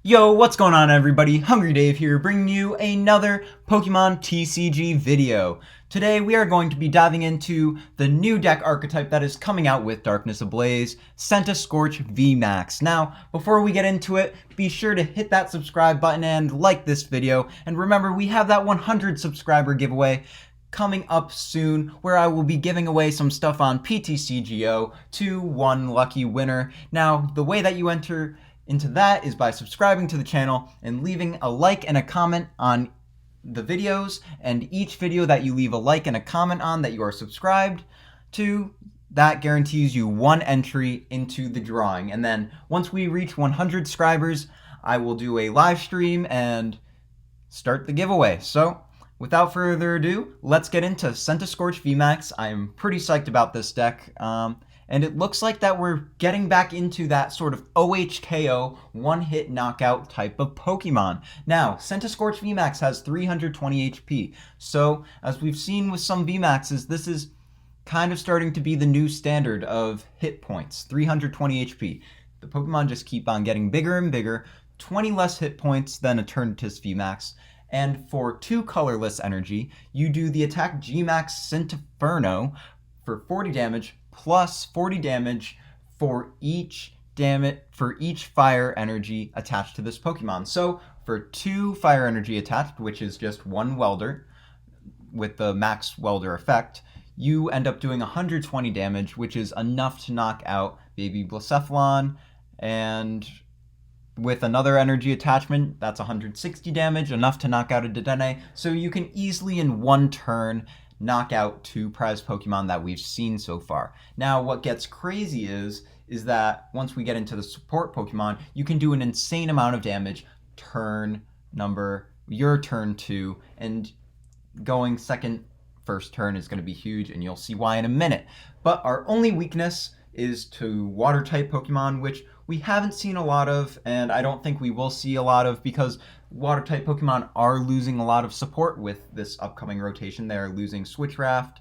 Yo, what's going on everybody? Hungry Dave here, bringing you another Pokemon TCG video. Today we are going to be diving into the new deck archetype that is coming out with Darkness Ablaze, Centiscorch VMAX. Now, before we get into it, be sure to hit that subscribe button and like this video. And remember, we have that 100 subscriber giveaway coming up soon, where I will be giving away some stuff on PTCGO to one lucky winner. Now, the way that you enter into that is by subscribing to the channel and leaving a like and a comment on the videos, and each video that you leave a like and a comment on that you are subscribed to, that guarantees you one entry into the drawing. And then once we reach 100 subscribers, I will do a live stream and start the giveaway. So without further ado, let's get into Centiscorch VMAX. I'm pretty psyched about this deck. And it looks like that we're getting back into that sort of OHKO, one-hit knockout type of Pokemon. Now, Centiscorch VMAX has 320 HP, so as we've seen with some VMAXs, this is kind of starting to be the new standard of hit points, 320 HP. The Pokemon just keep on getting bigger and bigger, 20 less hit points than Eternatus VMAX. And for 2 colorless energy, you do the attack Gmax Centinferno for 40 damage, plus 40 damage for each fire energy attached to this Pokemon. So for 2 fire energy attached, which is just 1 welder with the max welder effect, you end up doing 120 damage, which is enough to knock out Baby Blacephalon. And with another energy attachment, that's 160 damage, enough to knock out a Dedenne. So you can easily in one turn knock out 2 prize Pokemon that we've seen so far. Now, what gets crazy is that once we get into the support Pokemon, you can do an insane amount of damage your turn 2, and going first turn is going to be huge, and you'll see why in a minute. But our only weakness is to water-type Pokemon, which we haven't seen a lot of, and I don't think we will see a lot of, because water-type Pokemon are losing a lot of support with this upcoming rotation. They are losing Switchraft.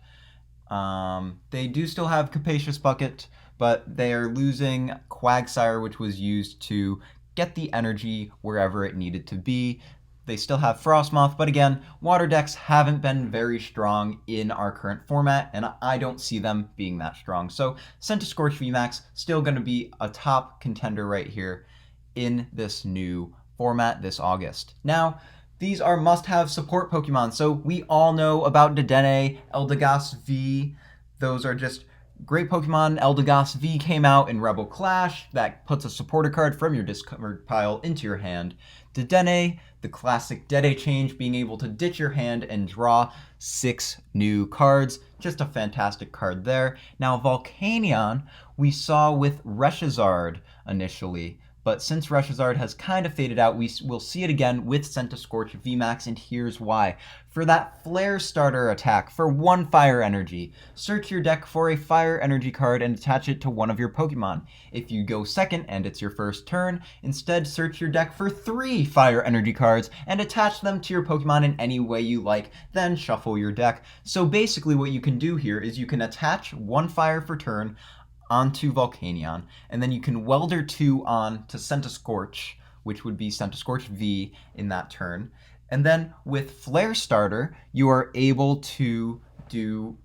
They do still have Capacious Bucket, but they are losing Quagsire, which was used to get the energy wherever it needed to be. They still have Frostmoth, but again, water decks haven't been very strong in our current format, and I don't see them being that strong. So Centiscorch VMAX still going to be a top contender right here in this new format this August. Now, these are must-have support Pokemon, so we all know about Dedenne, Eldegoss V. Those are just great Pokemon. Eldegoss V came out in Rebel Clash. That puts a supporter card from your discard pile into your hand. Dedenne, the classic Dede change, being able to ditch your hand and draw 6 new cards. Just a fantastic card there. Now, Volcanion, we saw with Reshizard initially, but since Reshizard has kind of faded out, we will see it again with Centiscorch VMAX, and here's why. For that Flare Starter attack for 1 fire energy, search your deck for a fire energy card and attach it to one of your Pokemon. If you go second and it's your first turn, instead search your deck for 3 fire energy cards and attach them to your Pokemon in any way you like, then shuffle your deck. So basically what you can do here is you can attach 1 fire for turn onto Volcanion, and then you can welder 2 on to Centiscorch, which would be Centiscorch V in that turn. And then with Flare Starter, you are able to do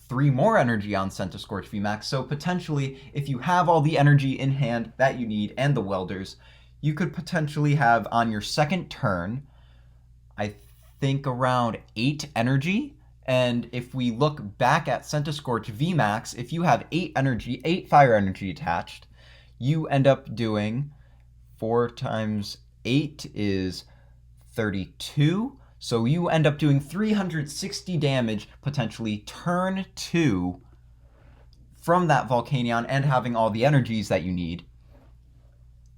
3 more energy on Centiscorch VMAX. So potentially, if you have all the energy in hand that you need and the welders, you could potentially have on your second turn, I think around 8 energy. And if we look back at Centiscorch VMAX, if you have 8 fire energy attached, you end up doing 4 times 8 is 32. So you end up doing 360 damage, potentially turn 2, from that Volcanion and having all the energies that you need,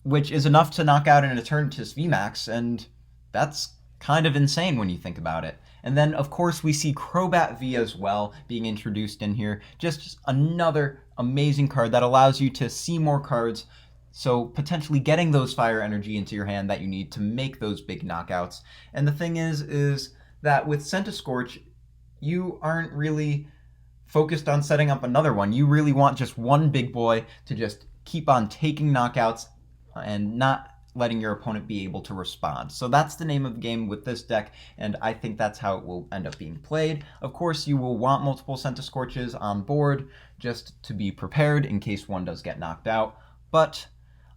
which is enough to knock out an Eternatus VMAX, and that's kind of insane when you think about it. And then, of course, we see Crobat V as well being introduced in here. Just another amazing card that allows you to see more cards, so potentially getting those fire energy into your hand that you need to make those big knockouts. And the thing is that with Centiscorch, you aren't really focused on setting up another one. You really want just one big boy to just keep on taking knockouts and not letting your opponent be able to respond. So that's the name of the game with this deck, and I think that's how it will end up being played. Of course, you will want multiple Centiscorches on board just to be prepared in case one does get knocked out, but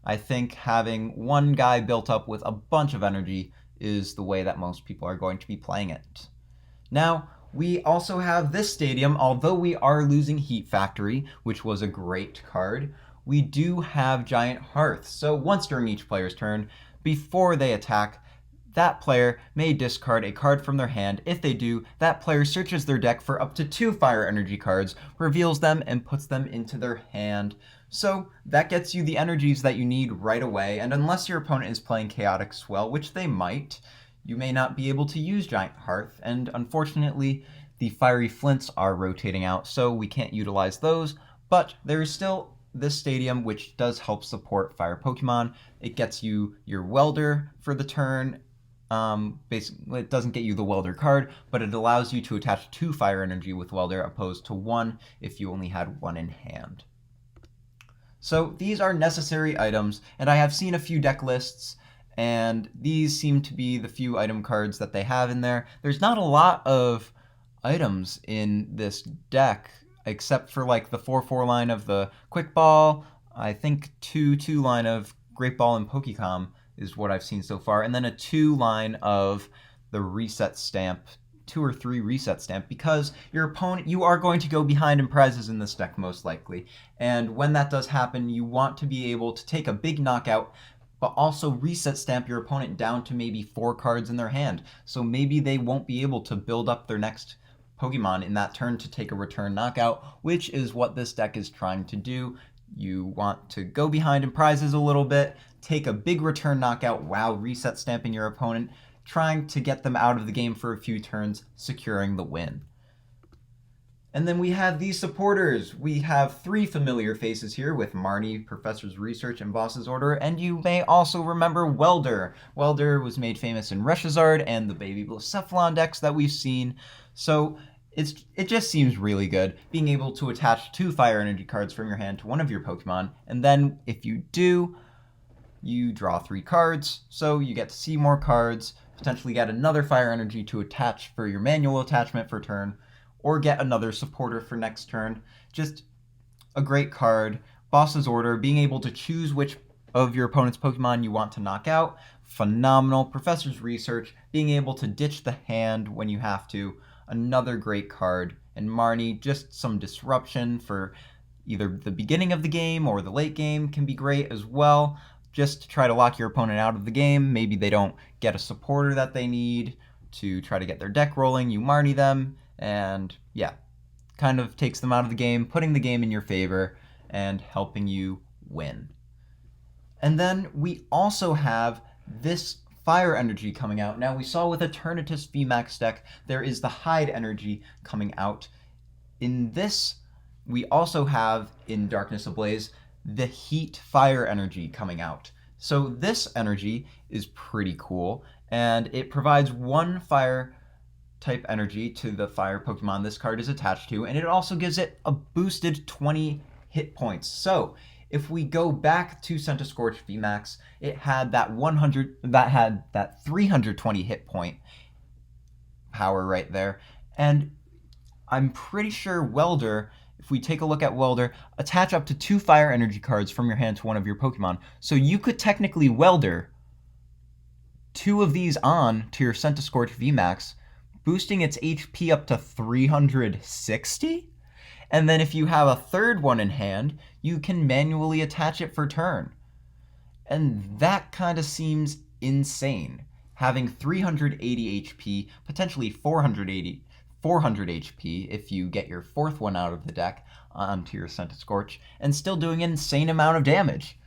I think having one guy built up with a bunch of energy is the way that most people are going to be playing it. Now, we also have this stadium. Although we are losing Heat Factory, which was a great card, we do have Giant Hearth. So once during each player's turn, before they attack, that player may discard a card from their hand. If they do, that player searches their deck for up to 2 fire energy cards, reveals them, and puts them into their hand. So that gets you the energies that you need right away, and unless your opponent is playing Chaotic Swell, which they might, you may not be able to use Giant Hearth, and unfortunately, the Fiery Flints are rotating out, so we can't utilize those, but there is still this stadium, which does help support fire Pokemon. It gets you your Welder for the turn. Basically, it doesn't get you the Welder card, but it allows you to attach 2 fire energy with Welder, opposed to 1 if you only had 1 in hand. So these are necessary items, and I have seen a few deck lists, and these seem to be the few item cards that they have in there. There's not a lot of items in this deck, except for like the 4/4 line of the Quick Ball, I think 2/2 line of Great Ball and Pokecom is what I've seen so far, and then a 2 line of the Reset Stamp, 2 or 3 Reset Stamp, because your opponent, you are going to go behind in prizes in this deck most likely, and when that does happen, you want to be able to take a big knockout, but also Reset Stamp your opponent down to maybe 4 cards in their hand, so maybe they won't be able to build up their next Pokemon in that turn to take a return knockout, which is what this deck is trying to do. You want to go behind in prizes a little bit, take a big return knockout while Reset Stamping your opponent, trying to get them out of the game for a few turns, securing the win. And then we have these supporters. We have 3 familiar faces here with Marnie, Professor's Research, and Boss's Order, and you may also remember Welder. Welder was made famous in Reshazard and the Baby Blacephalon decks that we've seen, so it just seems really good, being able to attach 2 fire energy cards from your hand to one of your Pokemon, and then if you do, you draw 3 cards, so you get to see more cards, potentially get another fire energy to attach for your manual attachment for turn, or get another supporter for next turn. Just a great card. Boss's Order, being able to choose which of your opponent's Pokemon you want to knock out, phenomenal. Professor's Research, being able to ditch the hand when you have to, another great card. And Marnie, just some disruption for either the beginning of the game or the late game can be great as well, just to try to lock your opponent out of the game. Maybe they don't get a supporter that they need to try to get their deck rolling, you Marnie them, and yeah, kind of takes them out of the game, putting the game in your favor and helping you win. And then we also have this fire energy coming out. Now, we saw with Eternatus VMAX deck, there is the Hide energy coming out. In this, we also have, in Darkness Ablaze, the Heat fire energy coming out. So this energy is pretty cool, and it provides 1 fire type energy to the fire Pokemon this card is attached to, and it also gives it a boosted 20 hit points. So if we go back to Centiscorch VMAX, it had that 320 hit point power right there, and I'm pretty sure Welder, if we take a look at Welder, attach up to 2 fire energy cards from your hand to one of your Pokemon. So you could technically Welder 2 of these on to your Centiscorch VMAX, boosting its HP up to 360. And then if you have a third one in hand, you can manually attach it for turn. And that kind of seems insane. Having 380 HP, potentially 400 HP if you get your 4th one out of the deck onto your Centiscorch, and still doing an insane amount of damage.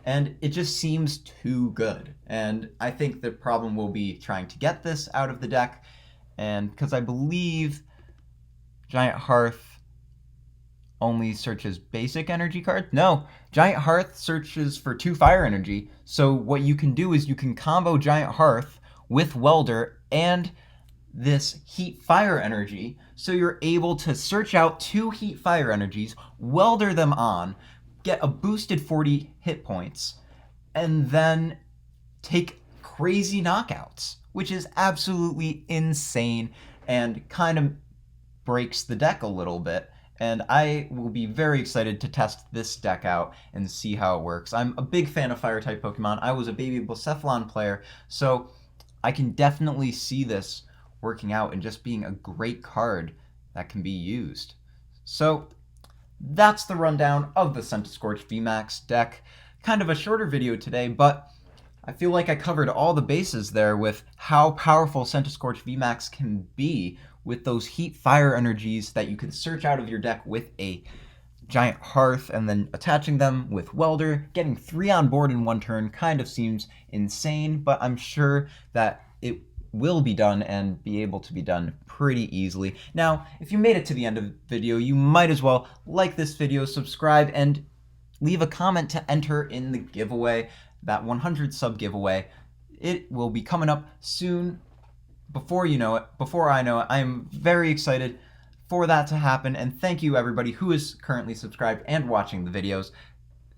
And it just seems too good. And I think the problem will be trying to get this out of the deck, and because I believe Giant Hearth only searches basic energy cards. No, Giant Hearth searches for 2 fire energy. So what you can do is you can combo Giant Hearth with Welder and this Heat fire energy, so you're able to search out 2 Heat fire energies, Welder them on, get a boosted 40 hit points, and then take crazy knockouts, which is absolutely insane and kind of breaks the deck a little bit. And I will be very excited to test this deck out and see how it works. I'm a big fan of fire type Pokemon. I was a baby Blacephalon player, so I can definitely see this working out and just being a great card that can be used. So that's the rundown of the Centiscorch VMAX deck. Kind of a shorter video today, but I feel like I covered all the bases there with how powerful Centiscorch VMAX can be with those heat fire energies that you can search out of your deck with a giant hearth and then attaching them with welder. Getting 3 on board in 1 turn kind of seems insane, but I'm sure that it will be done and be able to be done pretty easily. Now, if you made it to the end of the video, you might as well like this video, subscribe, and leave a comment to enter in the giveaway, that 100 sub giveaway. It will be coming up soon. Before you know it, before I know it, I am very excited for that to happen, and thank you everybody who is currently subscribed and watching the videos.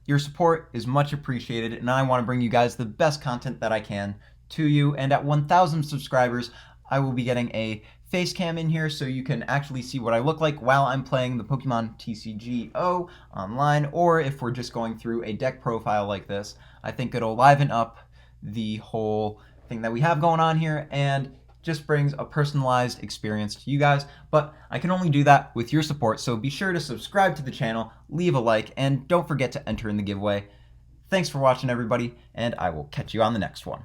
Your support is much appreciated, and I want to bring you guys the best content that I can to you, and at 1,000 subscribers, I will be getting a face cam in here so you can actually see what I look like while I'm playing the Pokemon TCGO online, or if we're just going through a deck profile like this. I think it'll liven up the whole thing that we have going on here, and just brings a personalized experience to you guys, but I can only do that with your support, so be sure to subscribe to the channel, leave a like, and don't forget to enter in the giveaway. Thanks for watching everybody, and I will catch you on the next one.